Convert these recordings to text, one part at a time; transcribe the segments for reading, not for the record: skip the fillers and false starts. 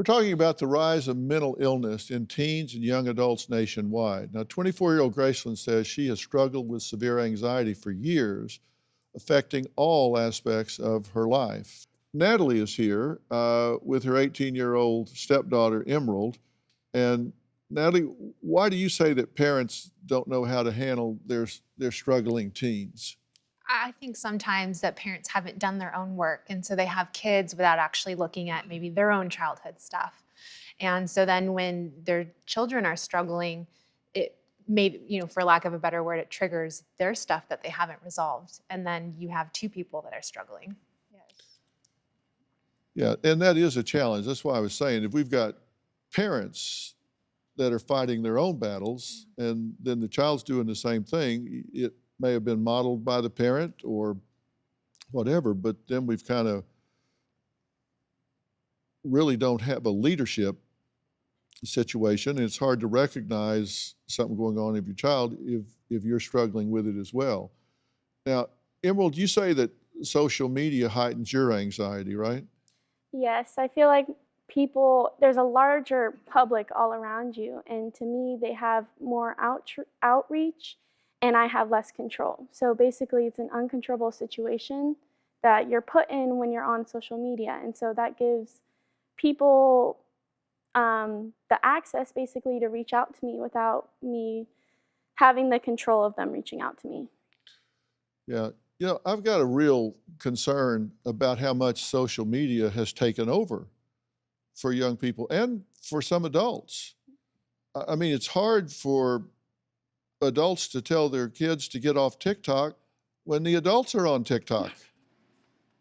We're talking about the rise of mental illness in teens and young adults nationwide. Now, 24-year-old Gracelyn says she has struggled with severe anxiety for years, affecting all aspects of her life. Natalie is here with her 18-year-old stepdaughter, Emerald. And Natalie, why do you say that parents don't know how to handle their struggling teens? I think sometimes that parents haven't done their own work, and so they have kids without actually looking at maybe their own childhood stuff. And so then when their children are struggling, it maybe, for lack of a better word, it triggers their stuff that they haven't resolved. And then you have two people that are struggling. Yes. Yeah, and that is a challenge. That's why I was saying if we've got parents that are fighting their own battles and then the child's doing the same thing, it may have been modeled by the parent or whatever, but then we've kind of really don't have a leadership situation. And it's hard to recognize something going on in your child if you're struggling with it as well. Now, Emerald, you say that social media heightens your anxiety, right? Yes, I feel like there's a larger public all around you, and to me, they have more outreach, and I have less control. So basically, it's an uncontrollable situation that you're put in when you're on social media, and so that gives people the access basically to reach out to me without me having the control of them reaching out to me. Yeah. I've got a real concern about how much social media has taken over for young people and for some adults. I mean, it's hard for adults to tell their kids to get off TikTok when the adults are on TikTok.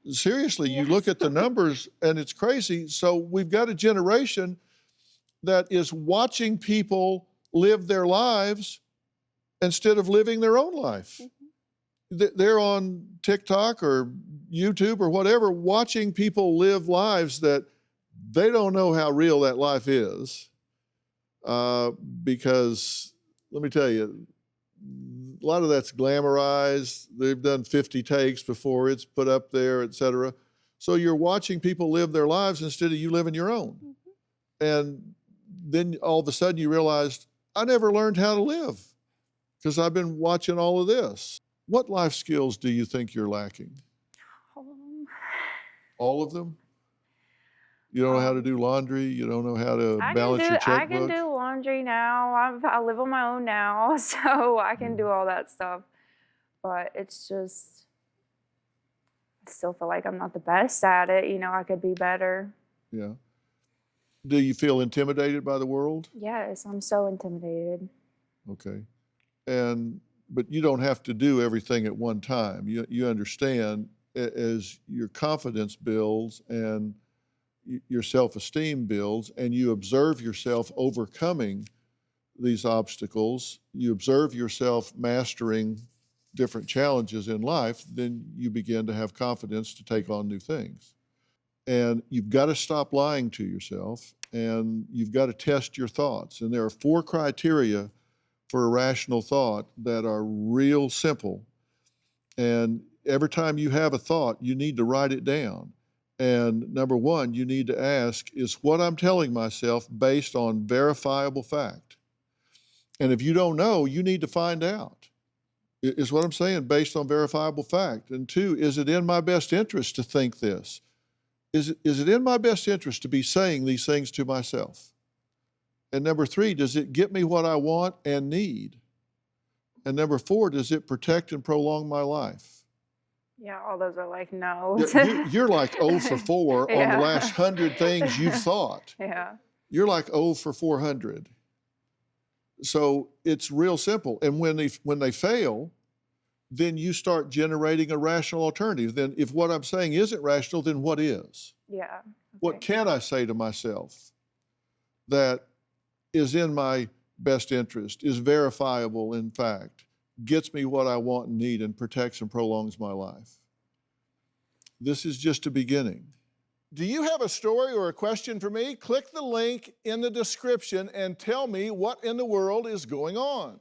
Seriously, you look Yes. at the numbers and it's crazy. So we've got a generation that is watching people live their lives instead of living their own life. They're on TikTok or YouTube or whatever, watching people live lives that they don't know how real that life is. Because let me tell you, a lot of that's glamorized. They've done 50 takes before it's put up there, et cetera. So you're watching people live their lives instead of you living your own. And then all of a sudden you realized, I never learned how to live because I've been watching all of this. What life skills do you think you're lacking? Um, All of them? You don't know how to do laundry? You don't know how to balance your I can checkbook? do laundry now. I live on my own now, so I can do all that stuff. But it's just, I still feel like I'm not the best at it. I could be better. Yeah. Do you feel intimidated by the world? Yes, I'm so intimidated. Okay. But you don't have to do everything at one time. You understand as your confidence builds and your self-esteem builds and you observe yourself overcoming these obstacles, you observe yourself mastering different challenges in life, then you begin to have confidence to take on new things. And you've got to stop lying to yourself and you've got to test your thoughts. And there are 4 criteria for a rational thought that are real simple. And every time you have a thought, you need to write it down. And number 1, you need to ask, is what I'm telling myself based on verifiable fact? And if you don't know, you need to find out. Is what I'm saying based on verifiable fact? And 2, is it in my best interest to think this? Is it in my best interest to be saying these things to myself? And number 3, does it get me what I want and need? And number 4, does it protect and prolong my life? Yeah, all those are like no. You're like 0 for 4 on the Yeah. last 100 things you've thought. Yeah. You're like 0 for 400. So it's real simple. And when they fail, then you start generating a rational alternative. Then if what I'm saying isn't rational, then what is? Yeah. What Okay. can I say to myself that is in my best interest, is verifiable in fact, gets me what I want and need, and protects and prolongs my life? This is just a beginning. Do you have a story or a question for me? Click the link in the description and tell me what in the world is going on.